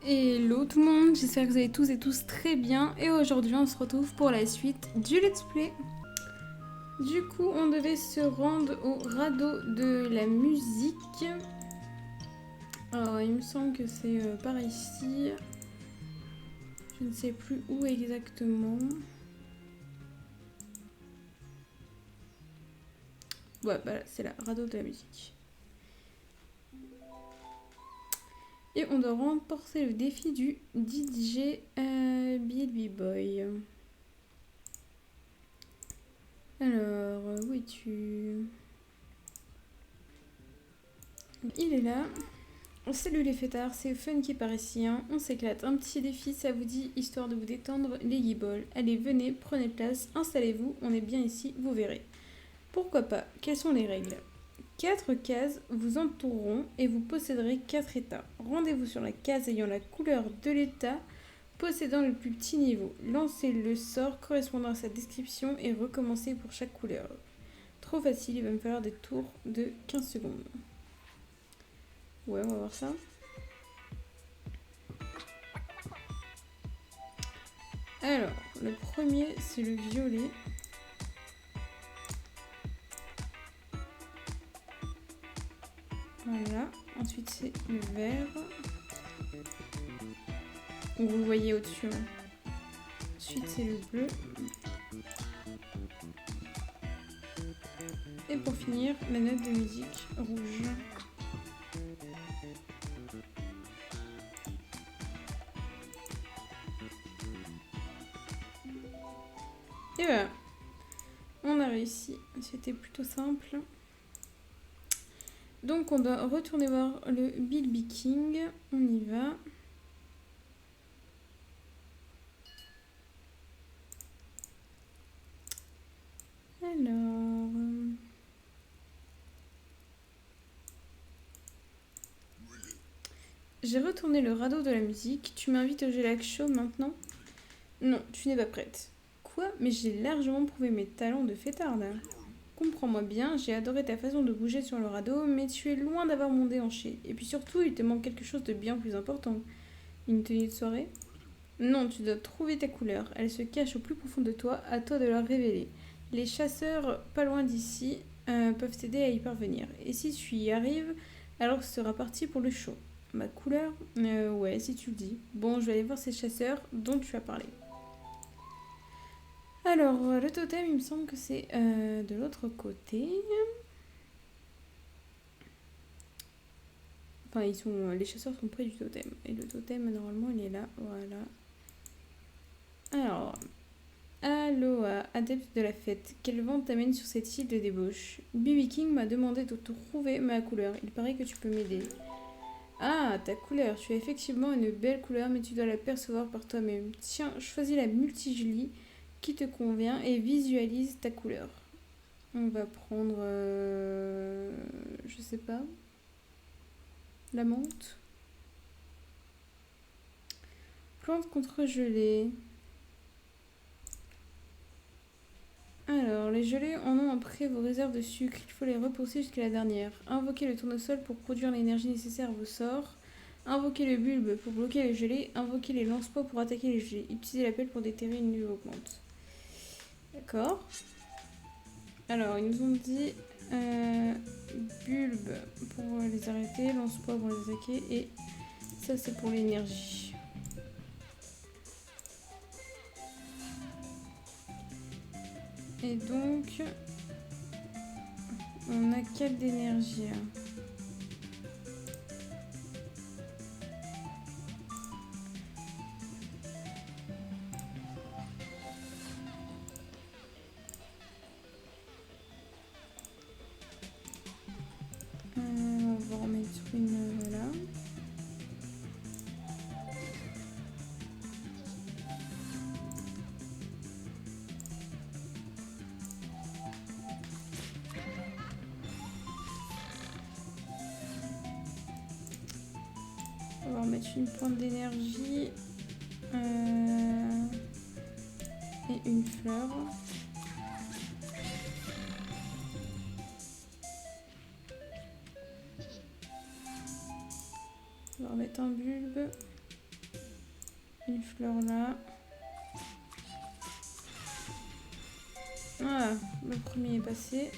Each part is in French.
Hello tout le monde, j'espère que vous allez tous et tous très bien et aujourd'hui on se retrouve pour la suite du let's play. Du coup on devait se rendre au radeau de la musique. Alors il me semble que c'est par ici, je ne sais plus où exactement. Ouais bah c'est là, radeau de la musique. Et on doit remporter le défi du DJ Billy Boy. Alors, où es-tu? Il est là. Salut les fêtards, c'est funky par ici, hein. On s'éclate. Un petit défi, ça vous dit, histoire de vous détendre les guibolles. Allez, venez, prenez place, installez-vous, on est bien ici, vous verrez. Pourquoi pas? Quelles sont les règles? 4 cases vous entoureront et vous posséderez 4 états. Rendez-vous sur la case ayant la couleur de l'état possédant le plus petit niveau. Lancez le sort correspondant à sa description et recommencez pour chaque couleur. Trop facile, il va me falloir des tours de 15 secondes. Ouais, on va voir ça. Alors, le premier, c'est le violet. Voilà. Ensuite, c'est le vert. Vous le voyez au-dessus. Hein. Ensuite, c'est le bleu. Et pour finir, la note de musique rouge. Et voilà. On a réussi. C'était plutôt simple. Donc on doit retourner voir le Bilby King. On y va. Alors... J'ai retourné le radeau de la musique. Tu m'invites au Gelac Show maintenant? Non, tu n'es pas prête. Quoi? Mais j'ai largement prouvé mes talents de fêtarde. Comprends-moi bien, j'ai adoré ta façon de bouger sur le radeau, mais tu es loin d'avoir mon déhanché. Et puis surtout, il te manque quelque chose de bien plus important. Une tenue de soirée? Non, tu dois trouver ta couleur. Elle se cache au plus profond de toi, à toi de la révéler. Les chasseurs, pas loin d'ici, peuvent t'aider à y parvenir. Et si tu y arrives, alors ce sera parti pour le show. Ma couleur? Ouais, si tu le dis. Bon, je vais aller voir ces chasseurs dont tu as parlé. Alors, le totem, il me semble que c'est de l'autre côté. Enfin, les chasseurs sont près du totem. Et le totem, normalement, il est là. Voilà. Alors, Aloha, adepte de la fête. Quel vent t'amène sur cette île de débauche? BB King m'a demandé de trouver ma couleur. Il paraît que tu peux m'aider. Ah, ta couleur. Tu as effectivement une belle couleur, mais tu dois la percevoir par toi-même. Tiens, choisis la multijulie qui te convient et visualise ta couleur. On va prendre... je sais pas. La menthe. Plante contre gelée. Alors, les gelées en ont après vos réserves de sucre. Il faut les repousser jusqu'à la dernière. Invoquez le tournesol pour produire l'énergie nécessaire à vos sorts. Invoquez le bulbe pour bloquer les gelées. Invoquez les lance-pois pour attaquer les gelées. Utilisez la pelle pour déterrer une nulle augmente. D'accord. Alors, ils nous ont dit bulbe pour les arrêter, lance-pois pour les attaquer. Et ça, c'est pour l'énergie. Et donc, on a 4 d'énergie. On va remettre une là. On va remettre une pointe d'énergie et une fleur. On va remettre un bulbe. Une fleur là. Voilà, le premier est passé.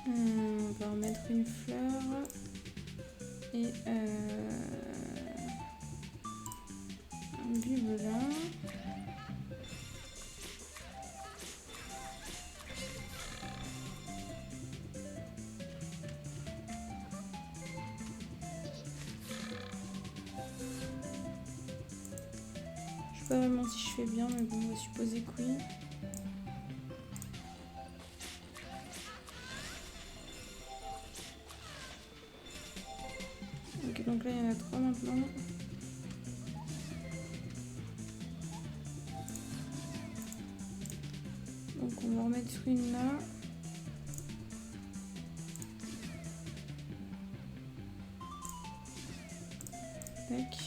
On va remettre une fleur et un bulbe là. Je sais pas vraiment si je fais bien, mais bon, on va supposer que oui. Ok, donc là il y en a 3 maintenant. Donc on va remettre une là. Tac.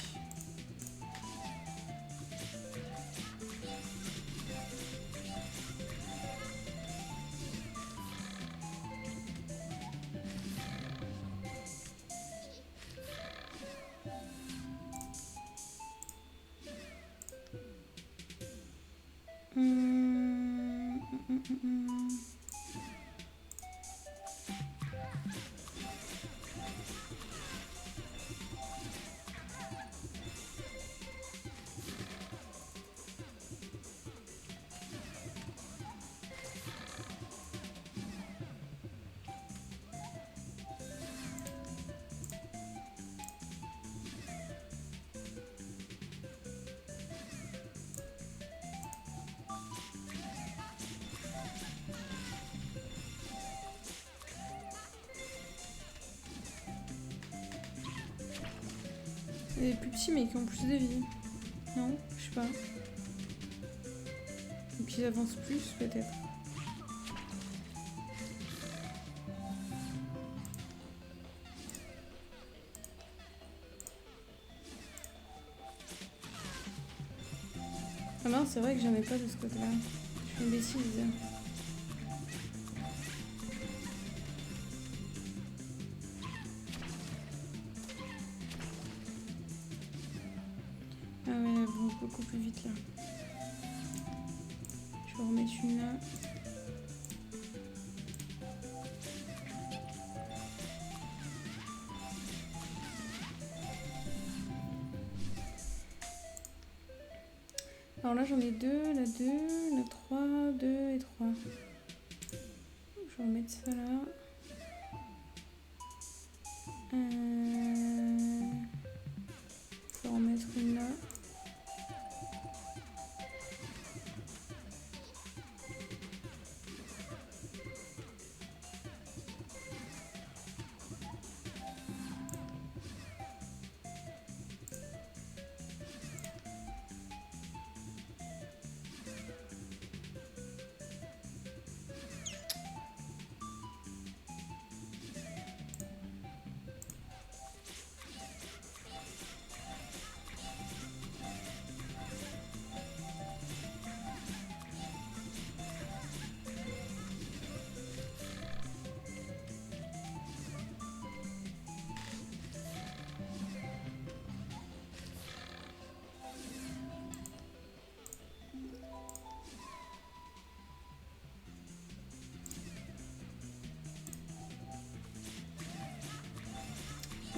Les plus petits mais qui ont plus de vie. Non, je sais pas. Et puis ils avancent plus peut-être. Ah mince, c'est vrai que j'en ai pas de ce côté-là. Je fais une bêtise. Ah ouais, elle avance beaucoup plus vite là. Je vais remettre une là. Alors là j'en ai 2, la 2, la 3, 2 et 3. Je vais remettre ça là. Je vais remettre une là.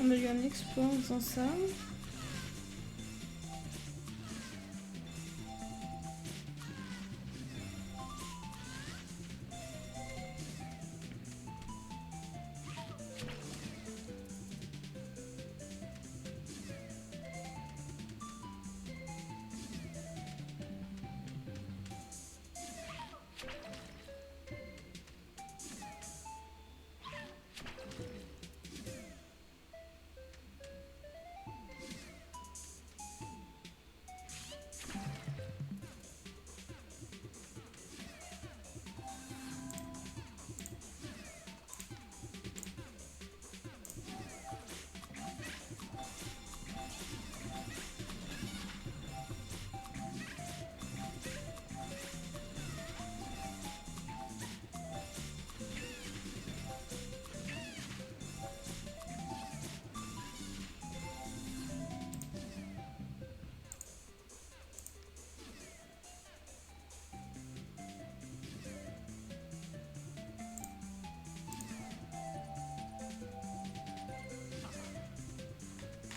On a eu un exploit en faisant ça.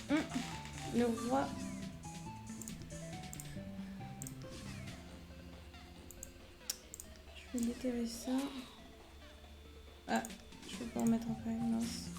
Le roi. Je vais déterrer ça. Ah, je peux pas en mettre après, mince.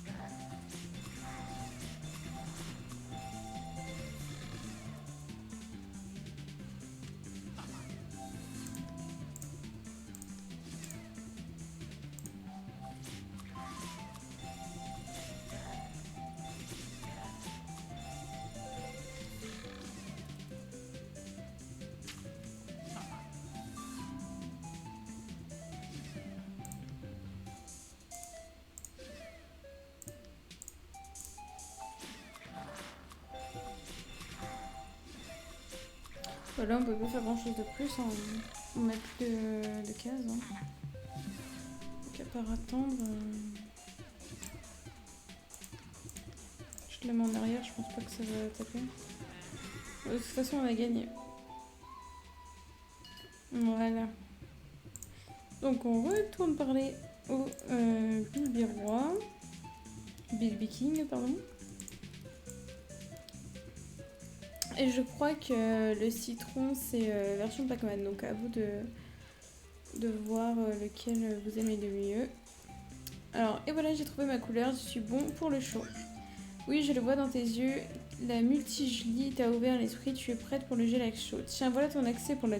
Voilà, on peut pas faire grand chose de plus, hein. On met plus de cases. Hein. Donc à part attendre. Je la mets en arrière, je pense pas que ça va taper. De toute façon, on a gagné. Voilà. Donc on retourne parler au Bilby Roi. Bilby King, pardon. Et je crois que le citron, c'est version Pac-Man. Donc à vous de voir lequel vous aimez le mieux. Alors, et voilà, j'ai trouvé ma couleur. Je suis bon pour le show. Oui, je le vois dans tes yeux. La multijulie t'a ouvert l'esprit. Tu es prête pour le Gelax Show. Tiens, voilà ton accès pour la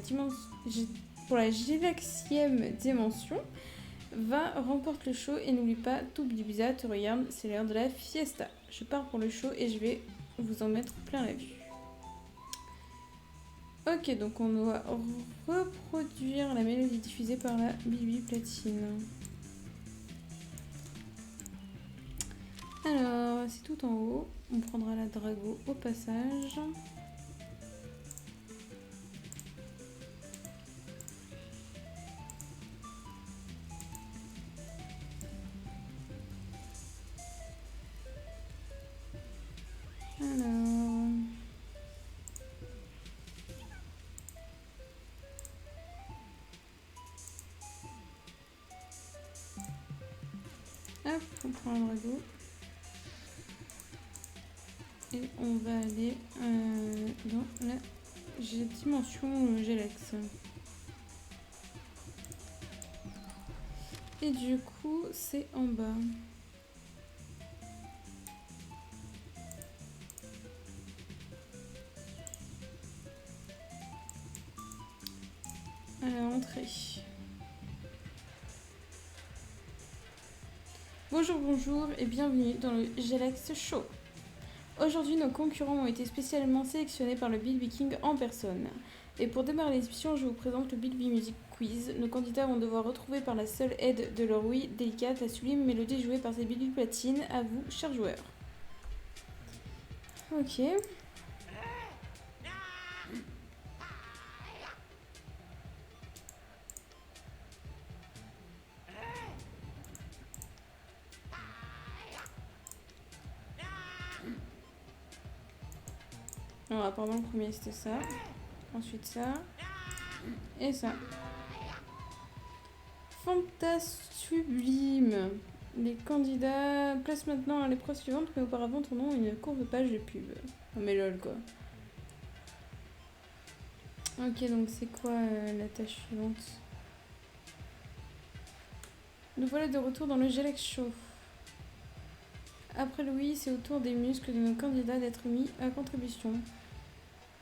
Gelaxième dimension. Va, remporte le show et n'oublie pas, tout Bibiza te regarde. C'est l'heure de la fiesta. Je pars pour le show et je vais vous en mettre plein la vue. Ok, donc on doit reproduire la mélodie diffusée par la Bibi Platine. Alors, c'est tout en haut. On prendra la Drago au passage. Alors... Hop, on prend la Drago. Et on va aller dans la dimension Gelax. Et du coup, c'est en bas. À l'entrée. Bonjour, bonjour et bienvenue dans le Gelax Show. Aujourd'hui, nos concurrents ont été spécialement sélectionnés par le Bilby King en personne. Et pour démarrer l'émission, je vous présente le Bilby Music Quiz. Nos candidats vont devoir retrouver par la seule aide de leur ouïe délicate la sublime mélodie jouée par ces Bilby Platines. À vous, chers joueurs. Ok. Alors, apparemment, le premier c'était ça. Ensuite ça. Et ça. Fantastublime. Les candidats placent maintenant à l'épreuve suivante, mais auparavant tournons une courte page de pub. Oh mais lol quoi. Ok, donc c'est quoi la tâche suivante? Nous voilà de retour dans le Gelax Show. Après le oui, c'est au tour des muscles de nos candidats d'être mis à contribution.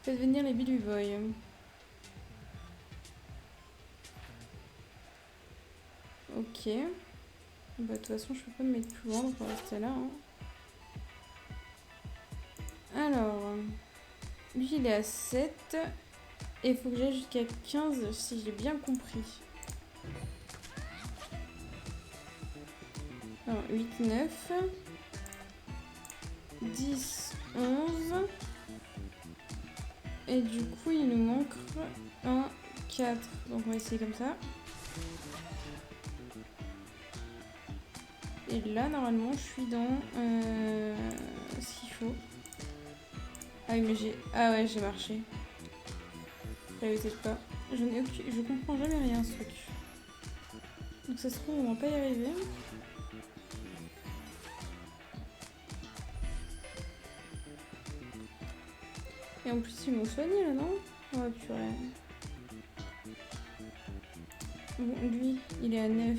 Faites venir les Billy Boys. Ok. Bah de toute façon je peux pas me mettre plus loin, donc on va rester là. Hein. Alors, lui il est à 7. Et il faut que j'aille jusqu'à 15 si j'ai bien compris. Alors, 8, 9. 10, 11. Et du coup il nous manque 1, 4. Donc on va essayer comme ça. Et là, normalement, je suis dans ce qu'il faut. Ah oui, mais j'ai... Ah ouais, j'ai marché. Je savais peut-être pas. Je comprends jamais rien, ce truc. Donc ça se trouve, on va pas y arriver. Et en plus, ils m'ont soigné là, non? Ouais, purée. Bon, lui, il est à 9,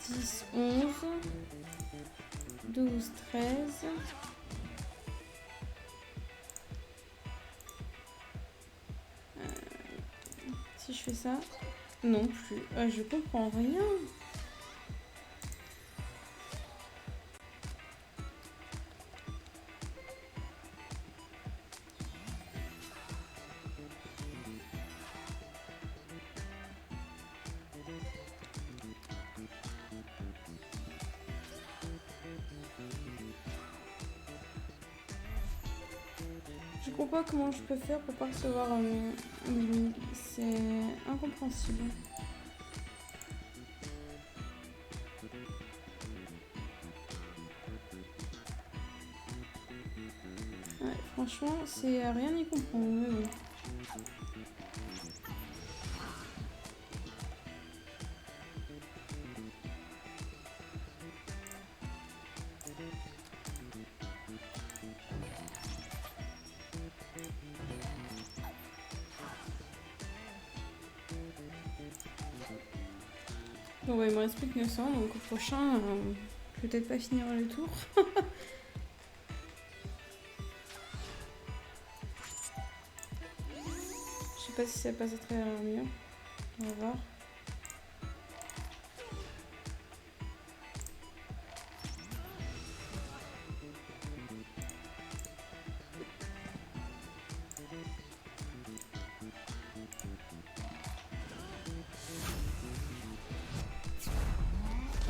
10, 11, 12, 13. Si je fais ça, non plus. Je comprends rien. Je comprends pas comment je peux faire pour pas recevoir une... C'est incompréhensible. Ouais, franchement, c'est rien y comprendre. Mais bon. Bon, bah, il me reste plus que 900, donc au prochain, je vais peut-être pas finir le tour. Je sais pas si ça passe à travers le mur. On va voir.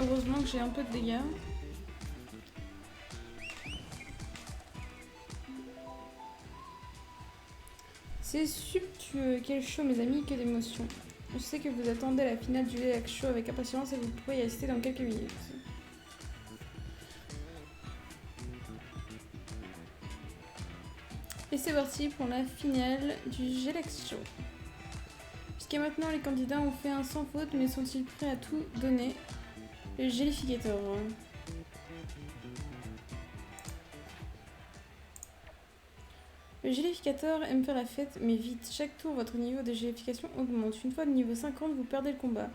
Heureusement que j'ai un peu de dégâts. C'est subtueux, quel show mes amis, que d'émotions. Je sais que vous attendez la finale du Relax Show avec impatience et vous pouvez y assister dans quelques minutes. Et c'est parti pour la finale du Gelax Show. Jusqu'à maintenant, les candidats ont fait un sans faute, mais sont-ils prêts à tout donner? Le gélificateur. Le gélificateur aime faire la fête, mais vite. Chaque tour, votre niveau de gélification augmente. Une fois de niveau 50, vous perdez le combat.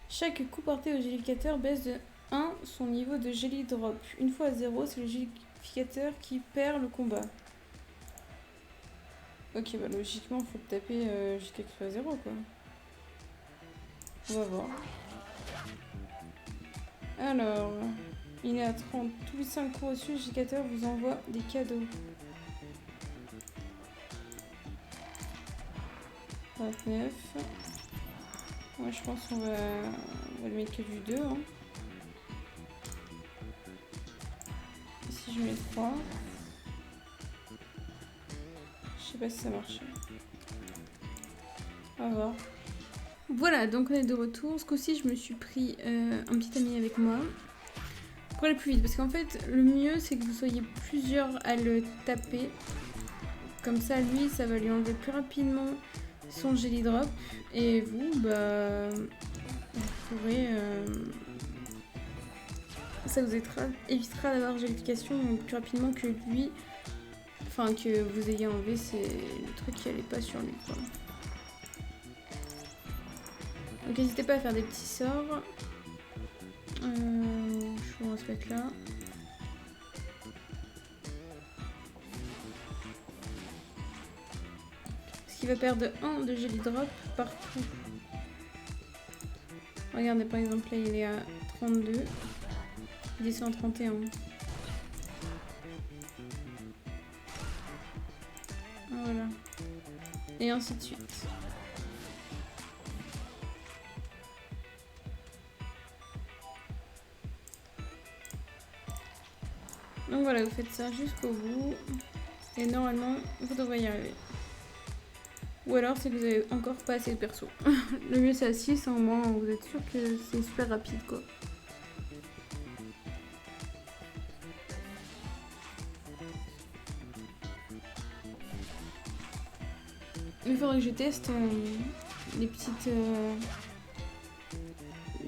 Chaque coup porté au gélificateur baisse de 1 son niveau de géli drop. Une fois à 0, c'est le gélificateur qui perd le combat. Ok, bah logiquement, faut le taper jusqu'à qu'il soit à 0, quoi. On va voir. Alors, il est à 30. Tous les 5 coups au-dessus, le gélificateur vous envoie des cadeaux. 29. Moi, je pense qu'on va le mettre que du 2. Hein. Si je mets 3. Je sais pas si ça marche. On va voir. Voilà, donc on est de retour. Ce coup-ci, je me suis pris un petit ami avec moi. Pour aller plus vite, parce qu'en fait, le mieux, c'est que vous soyez plusieurs à le taper. Comme ça, lui, ça va lui enlever plus rapidement son jelly drop. Et vous, bah, vous pourrez... ça vous évitera d'avoir gélification plus rapidement que lui. Enfin, que vous ayez enlevé le truc qui allait pas sur lui, quoi. Donc n'hésitez pas à faire des petits sorts. Je vais se mettre là. Parce qu'il va perdre 1 de jelly drop par coup. Regardez, par exemple, là il est à 32. Il descend à 31. Voilà. Et ainsi de suite. Donc voilà, vous faites ça jusqu'au bout. Et normalement, vous devrez y arriver. Ou alors, c'est que vous avez encore pas assez de perso. Le mieux, c'est à 6, au moins, vous êtes sûr que c'est super rapide, quoi. Il faudrait que je teste les petites...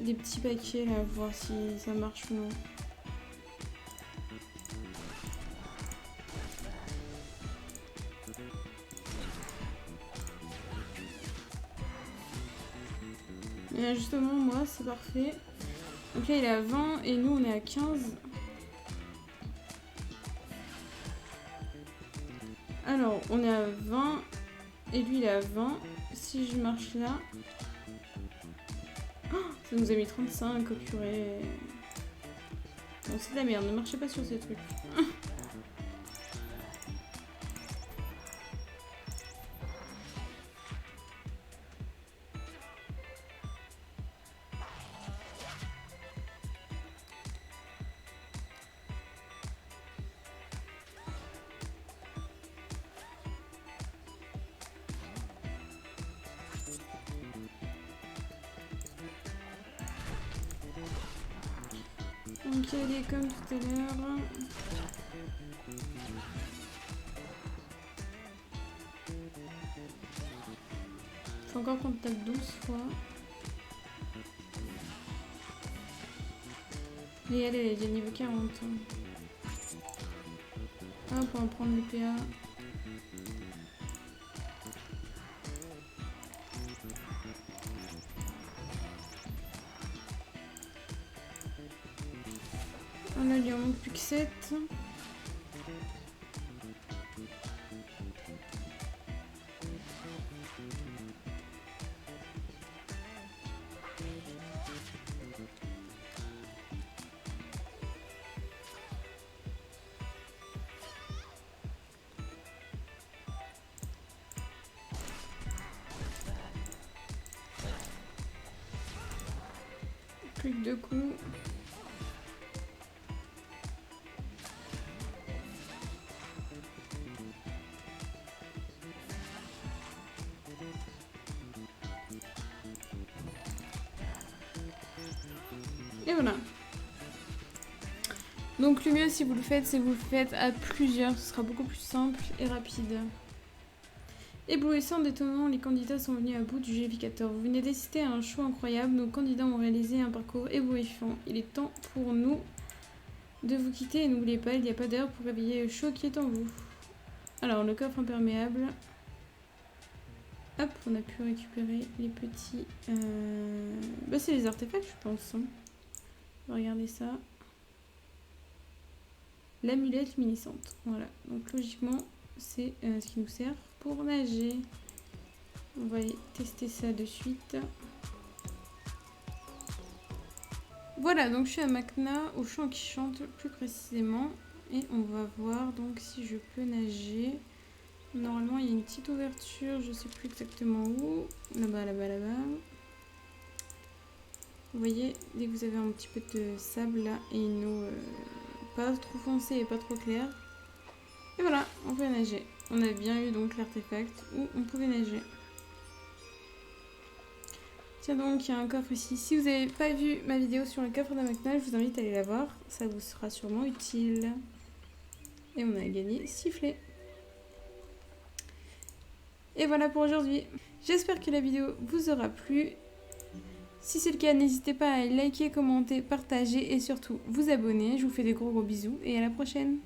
les petits paquets, là, voir si ça marche ou non. Et justement, moi, c'est parfait. Donc là, il est à 20 et nous, on est à 15. Alors, on est à 20 et lui, il est à 20. Si je marche là... Oh, ça nous a mis 35, oh purée. Bon, c'est de la merde, ne marchez pas sur ces trucs. Donc il est comme tout à l'heure. Faut encore qu'on tape 12 fois. Et elle est déjà niveau 40. Hop, on va prendre le PA. Là, il en manque plus que 7. Plus que 2 coups. Et voilà. Donc le mieux si vous le faites, c'est vous le faites à plusieurs. Ce sera beaucoup plus simple et rapide. Éblouissant, détonnant, les candidats sont venus à bout du géificateur. Vous venez d'assister à un show incroyable. Nos candidats ont réalisé un parcours éblouissant. Il est temps pour nous de vous quitter. Et n'oubliez pas, il n'y a pas d'heure pour réveiller le show qui est en vous. Alors, le coffre imperméable. Hop, on a pu récupérer les petits... Bah, c'est les artefacts, je pense. Regardez ça. L'amulette luminescente. Voilà, donc logiquement, c'est ce qui nous sert pour nager. On va aller tester ça de suite. Voilà, donc je suis à Macna, au chant qui chante plus précisément. Et on va voir donc si je peux nager. Normalement, il y a une petite ouverture, je sais plus exactement où. Là-bas, là-bas, là-bas. Vous voyez, dès que vous avez un petit peu de sable là et une eau pas trop foncée et pas trop claire. Et voilà, on peut nager. On a bien eu donc l'artefact où on pouvait nager. Tiens donc, il y a un coffre ici. Si vous n'avez pas vu ma vidéo sur le coffre d'Amacna, je vous invite à aller la voir. Ça vous sera sûrement utile. Et on a gagné sifflet. Et voilà pour aujourd'hui. J'espère que la vidéo vous aura plu. Si c'est le cas, n'hésitez pas à liker, commenter, partager et surtout vous abonner. Je vous fais des gros bisous et à la prochaine.